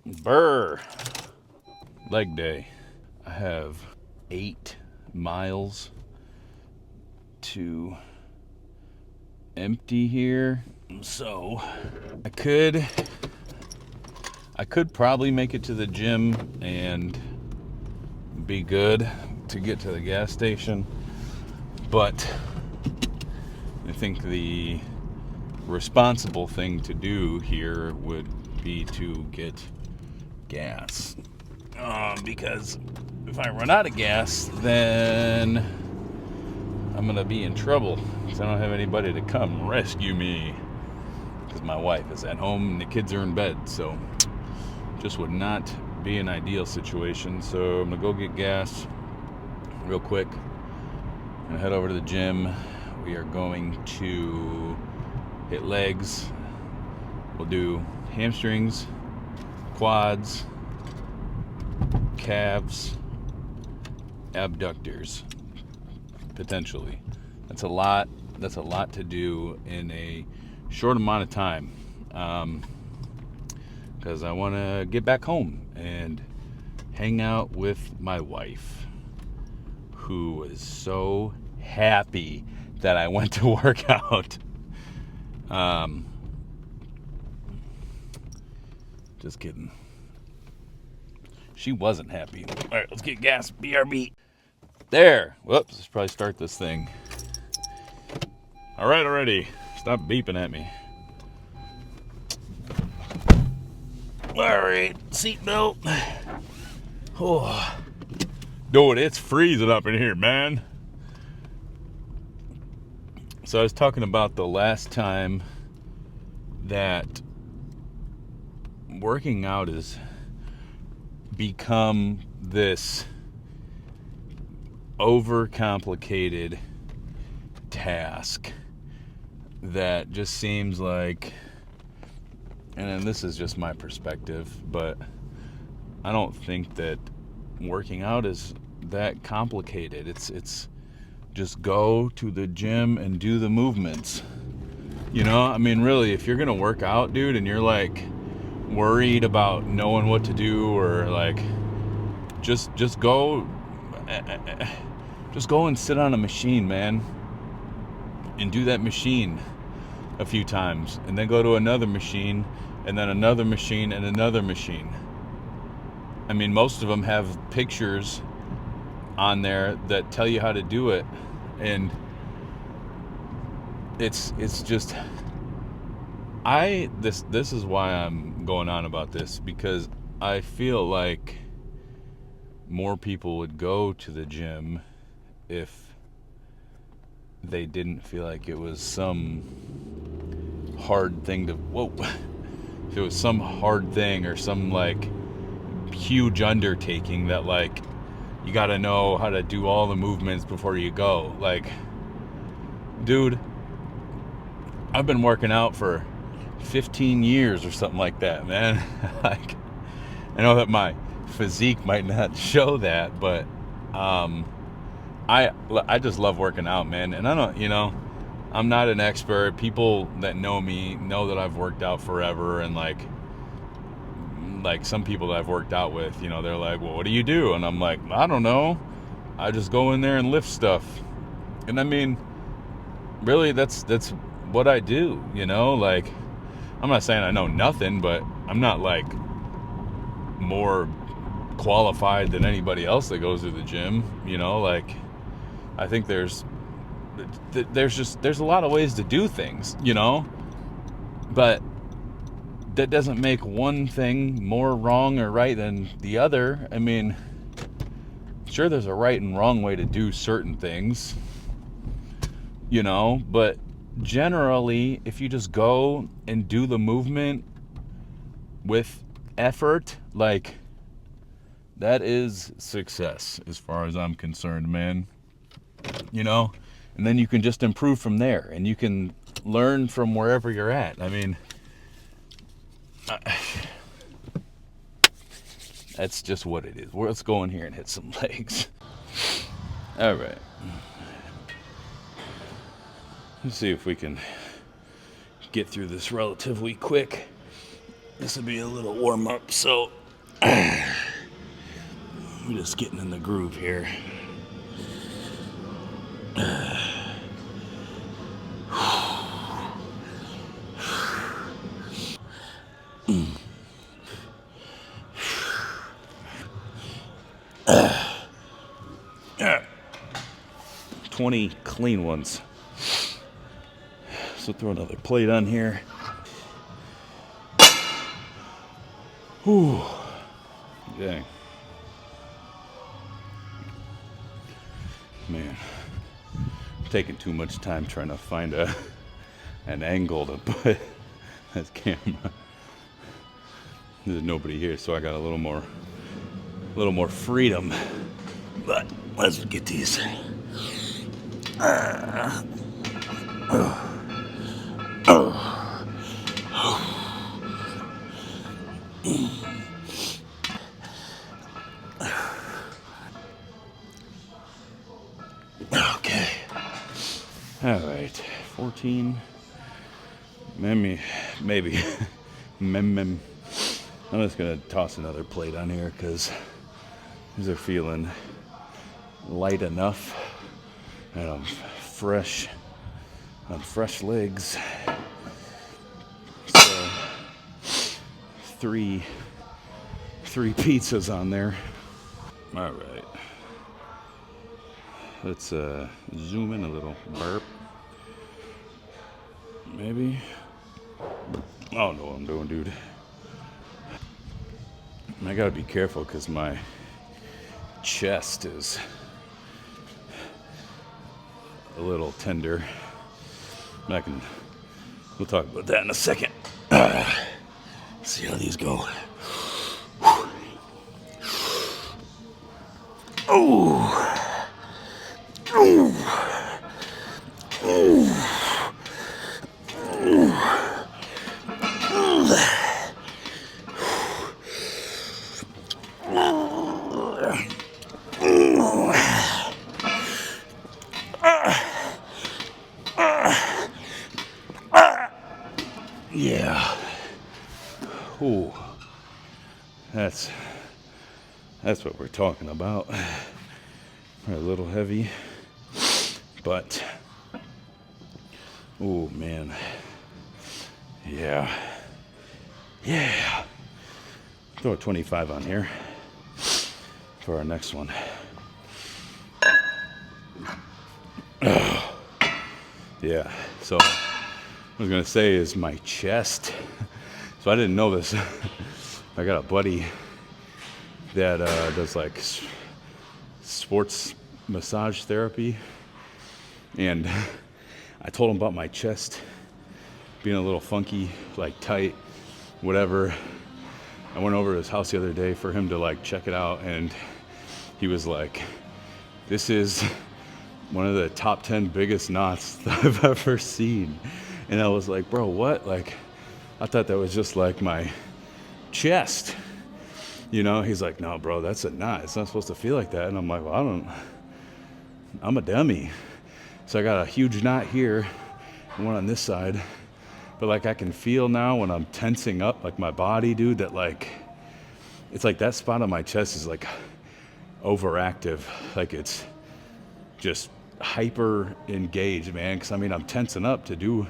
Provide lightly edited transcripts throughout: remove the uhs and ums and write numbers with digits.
Burr. Leg day. I have 8 miles to empty here. So I could probably make it to the gym and be good to get to the gas station. But I think the responsible thing to do here would be to get gas. Because if I run out of gas, then I'm going to be in trouble because I don't have anybody to come rescue me because my wife is at home and the kids are in bed. So just would not be an ideal situation. So I'm going to go get gas real quick and head over to the gym. We are going to hit legs. We'll do hamstrings, quads, calves, abductors, potentially. That's a lot to do in a short amount of time, because I want to get back home and hang out with my wife, who is so happy that I went to work out. Just kidding. She wasn't happy. All right, let's get gas. BRB. There. Whoops. Let's probably start this thing. All right, already. Stop beeping at me. All right. Seatbelt. Oh. Dude, it's freezing up in here, man. So I was talking about the last time that working out has become this overcomplicated task that just seems like, and this is just my perspective, but I don't think that working out is that complicated. It's just go to the gym and do the movements. You know, I mean, really, if you're gonna work out, dude, and you're like worried about knowing what to do, or like just go and sit on a machine, man, and do that machine a few times, and then go to another machine, and then another machine, and another machine. I mean, most of them have pictures on there that tell you how to do it, and it's just this is why I'm going on about this, because I feel like more people would go to the gym if they didn't feel like it was some hard thing to if it was some hard thing or some like huge undertaking that like you got to know how to do all the movements before you go. Like, dude, I've been working out for 15 years or something like that, man. Like, I know that my physique might not show that, but I just love working out, man. And I don't, I'm not an expert. People that know me know that I've worked out forever, and like some people that I've worked out with, they're like, well, what do you do? And I'm like, I don't know. I just go in there and lift stuff. And I mean, really, that's what I do, like, I'm not saying I know nothing, but I'm not like more qualified than anybody else that goes to the gym, like, I think there's a lot of ways to do things, but that doesn't make one thing more wrong or right than the other. I mean, sure, there's a right and wrong way to do certain things, but generally, if you just go and do the movement with effort, like, that is success as far as I'm concerned, man. And then you can just improve from there, and you can learn from wherever you're at. I mean, that's just what it is. Let's go in here and hit some legs. All right. Let's see if we can get through this relatively quick. This would be a little warm up, so we're just getting in the groove here. Uh, 20 clean ones. So throw another plate on here. Whew. Dang. Man, I'm taking too much time trying to find an angle to put this camera. There's nobody here, so I got a little more freedom. But let's get these. Okay. All right. 14. Maybe. I'm just gonna toss another plate on here because these are feeling light enough, and I'm fresh on fresh legs. So three pizzas on there. All right. Let's zoom in a little. Burp. Maybe. I don't know what I'm doing, dude. I gotta be careful because my chest is a little tender. We'll talk about that in a second. See how these go. Oh. Yeah. Ooh. That's what we're talking about. Probably a little heavy, but oh man. Yeah. Throw a 25 on here for our next one. Yeah. So what I was gonna say is my chest. So I didn't know this. I got a buddy that does like sports massage therapy, and I told him about my chest being a little funky, like tight, whatever. I went over to his house the other day for him to like check it out, and he was like, "This is one of the top 10 biggest knots that I've ever seen." And I was like, "Bro, what? Like, I thought that was just like my chest." You know, he's like, "No, bro, that's a knot. It's not supposed to feel like that." And I'm like, "Well, I'm a dummy." So I got a huge knot here, and one on this side. But like I can feel now when I'm tensing up, like my body, dude, that like, it's like that spot on my chest is like overactive. Like it's just hyper engaged, man. Cause I mean, I'm tensing up to do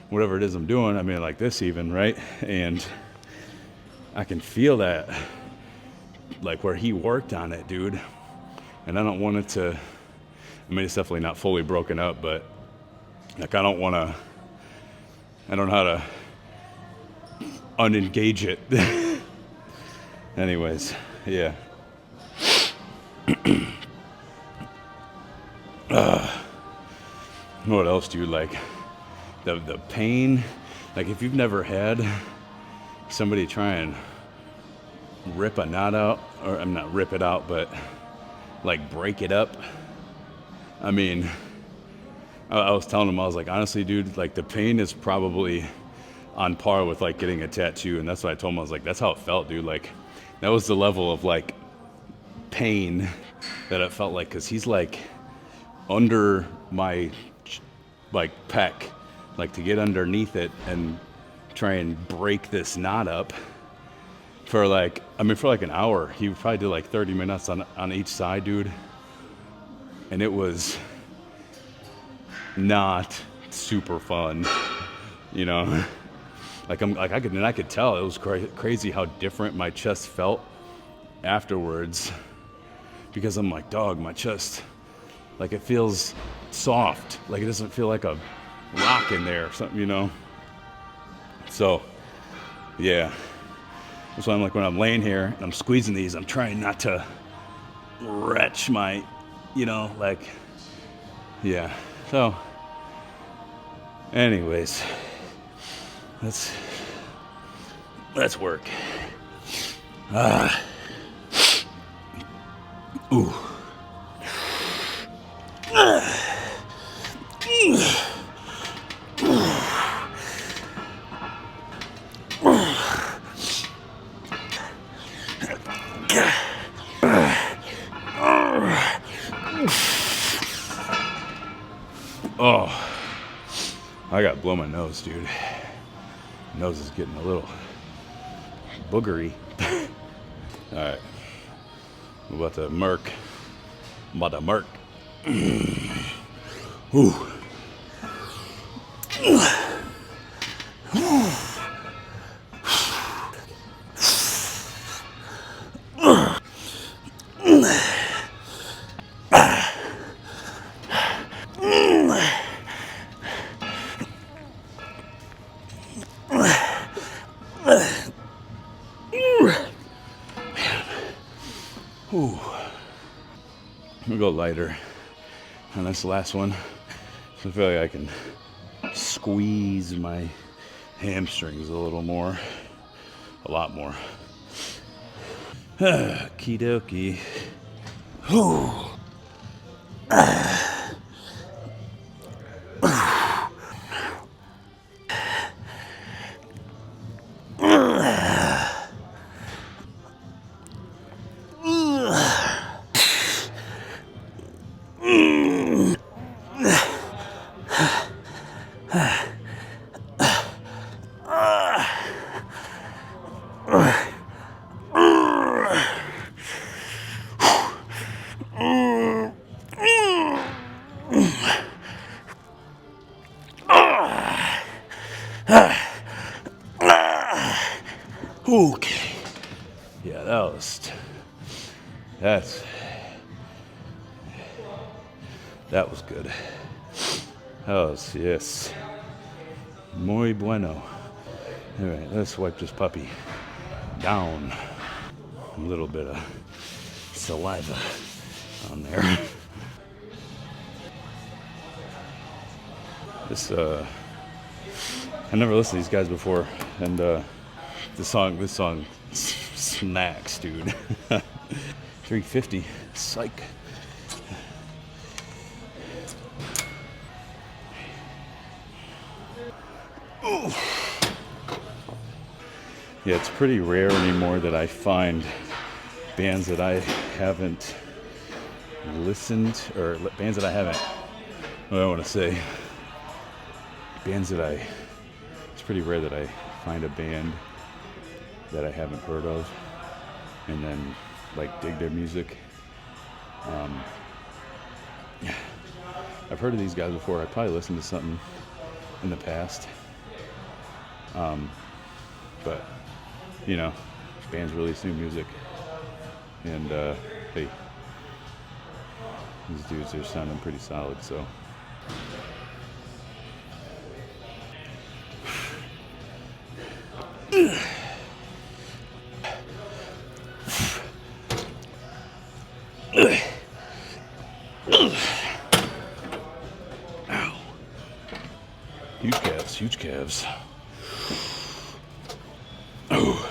whatever it is I'm doing. I mean, like this even, right? And I can feel that, like where he worked on it, dude. And I don't want it to, I mean, it's definitely not fully broken up, but like I don't know how to unengage it. Anyways, yeah. What else do you like? The pain, like if you've never had somebody try and rip a knot out, or I'm not rip it out, but like break it up. I mean, I was telling him, I was like, honestly, dude, like the pain is probably on par with like getting a tattoo. And that's what I told him. I was like, that's how it felt, dude. Like that was the level of like pain that it felt like, cause he's like under my like pec, like to get underneath it and try and break this knot up for like an hour. He probably did like 30 minutes on each side, dude. And it was not super fun, you know. I could tell it was crazy how different my chest felt afterwards, because I'm like, dog, my chest, like it feels soft, like it doesn't feel like a rock in there or something, you know. So yeah, that's why I'm like, when I'm laying here and I'm squeezing these, I'm trying not to retch my, you know, like, yeah. So anyways, let's work. Ooh. Oh, I gotta blow my nose, dude. Nose is getting a little boogery. All right, I'm about to murk. Ooh. Ooh. I'm gonna go lighter on this last one. So I feel like I can squeeze my hamstrings a little more, a lot more. Okie dokie. Ooh. Okay. Yeah, that was good. That was, yes. Muy bueno. All right, let's wipe this puppy down. A little bit of saliva on there. I never listened to these guys before, and this song smacks, dude. 350, psych. Ooh. Yeah, it's pretty rare anymore that I find bands that I haven't listened, or bands that I haven't, what do I want to say? It's pretty rare that I find a band that I haven't heard of and then like dig their music. I've heard of these guys before. I probably listened to something in the past. But, you know, bands release new music. And, hey, these dudes are sounding pretty solid, so. Ow. Huge calves. Oh.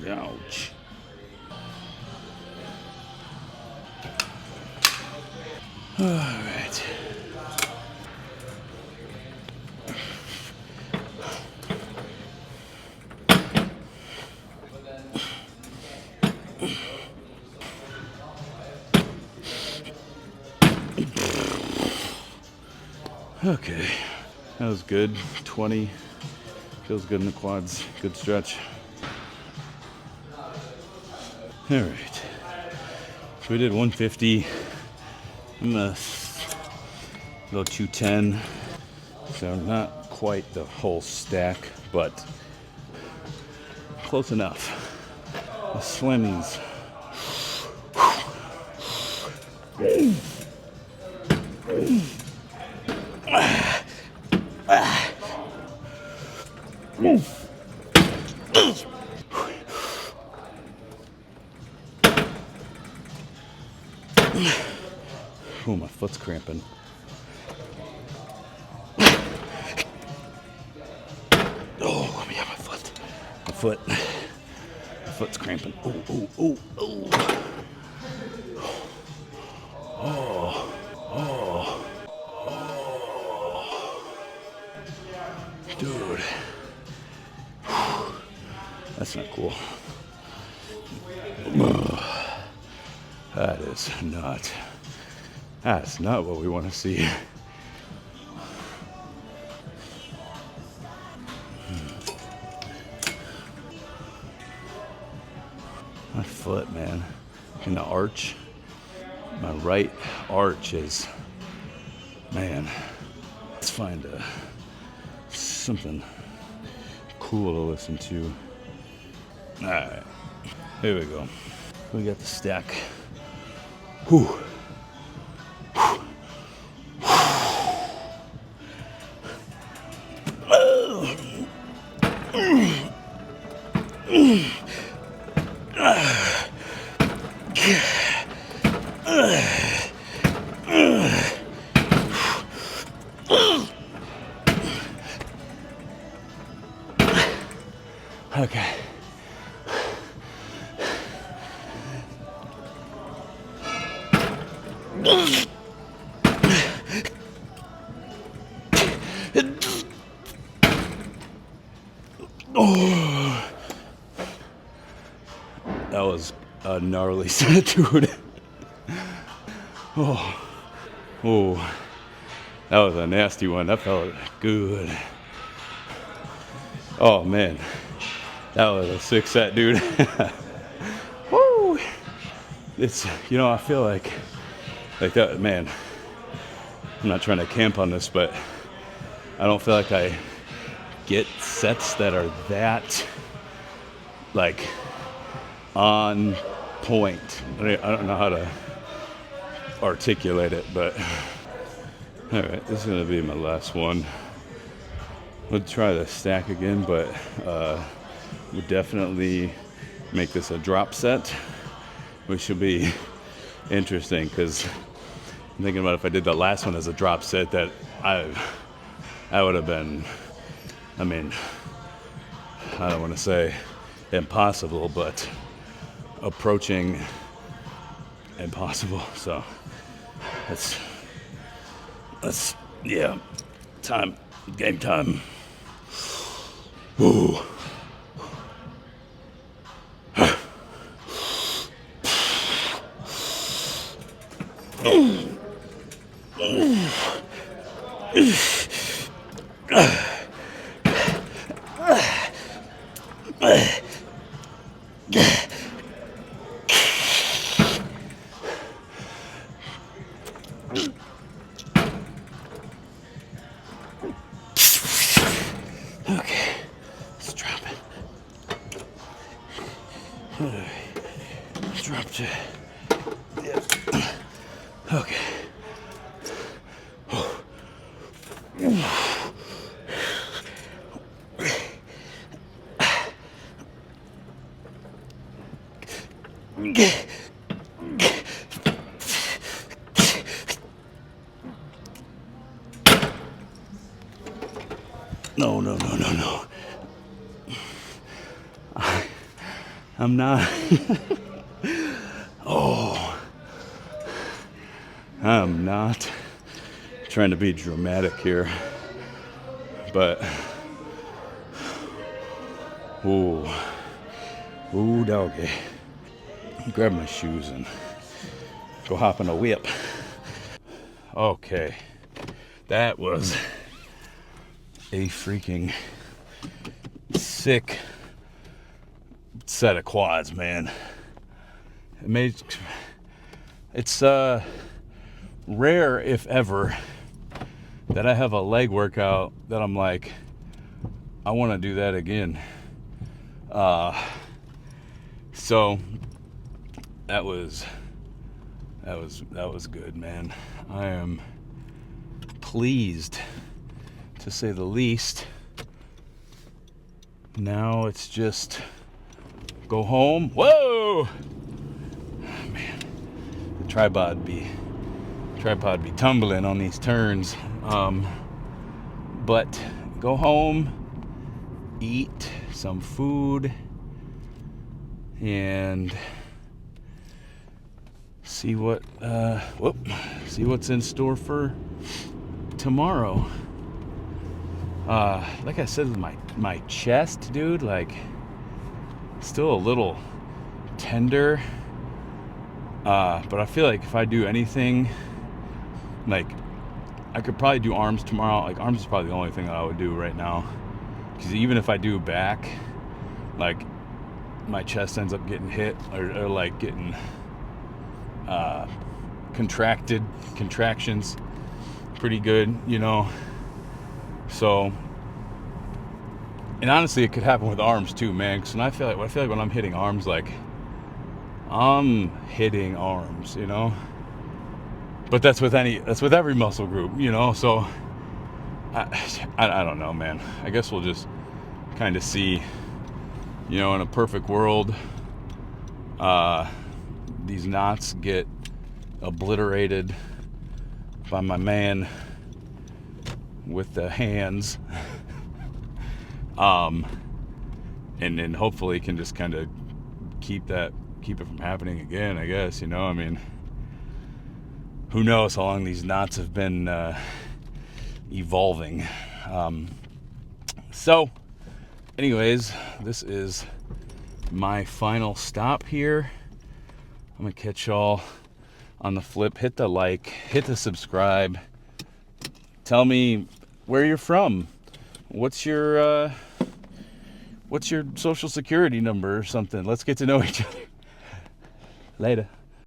Ouch. All right. Okay, that was good. 20. Feels good in the quads. Good stretch. All right. So we did 150. I'm gonna go 210. So not quite the whole stack, but close enough. Let's slam these. Oh, my foot's cramping. Oh, let me have my foot. My foot. My foot's cramping. Oh, oh, oh, oh. Oh, oh, oh. Dude. That's not cool. That's not what we want to see. My foot, man, in the arch. My right arch is, man. Let's find something cool to listen to. All right, here we go. We got the stack. Whew. Okay. Oh, that was a gnarly set, dude. Oh, oh, that was a nasty one. That felt good. Oh man, that was a sick set, dude. Woo! It's, I feel like that, man. I'm not trying to camp on this, but I don't feel like I get sets that are that, like, on point. I don't know how to articulate it, but all right, this is gonna be my last one. We'll try the stack again, but we'll definitely make this a drop set, which should be interesting because I'm thinking about if I did the last one as a drop set, that I would have been, I mean, I don't want to say impossible, but approaching impossible. So let's yeah, game time. Ooh. Okay, let's drop it. All right, let's drop it. Yep. Okay. No. I'm not. Oh, I'm not trying to be dramatic here, but ooh, doggy. Grab my shoes and go hop in a whip. Okay. That was a freaking sick set of quads, man. It's rare, if ever, that I have a leg workout that I'm like, I want to do that again. So that was good, man. I am pleased, to say the least. Now it's just go home. Whoa, man, the tripod be tumbling on these turns. But go home, eat some food, and see what's in store for tomorrow. Like I said, with my chest, dude, like still a little tender. But I feel like if I do anything, like I could probably do arms tomorrow. Like arms is probably the only thing that I would do right now. Because even if I do back, like my chest ends up getting hit or like getting contractions pretty good, you know. So, and honestly, it could happen with arms too, man. Because I feel like when I'm hitting arms, like I'm hitting arms, you know. But that's with every muscle group, you know. So I don't know, man. I guess we'll just kind of see, you know, in a perfect world, these knots get obliterated by my man with the hands, and then hopefully can just kind of keep it from happening again, I guess, you know. I mean, who knows how long these knots have been evolving. So anyways, this is my final stop here. I'm gonna catch y'all on the flip. Hit the like, hit the subscribe. Tell me where you're from. What's your social security number or something? Let's get to know each other. Later.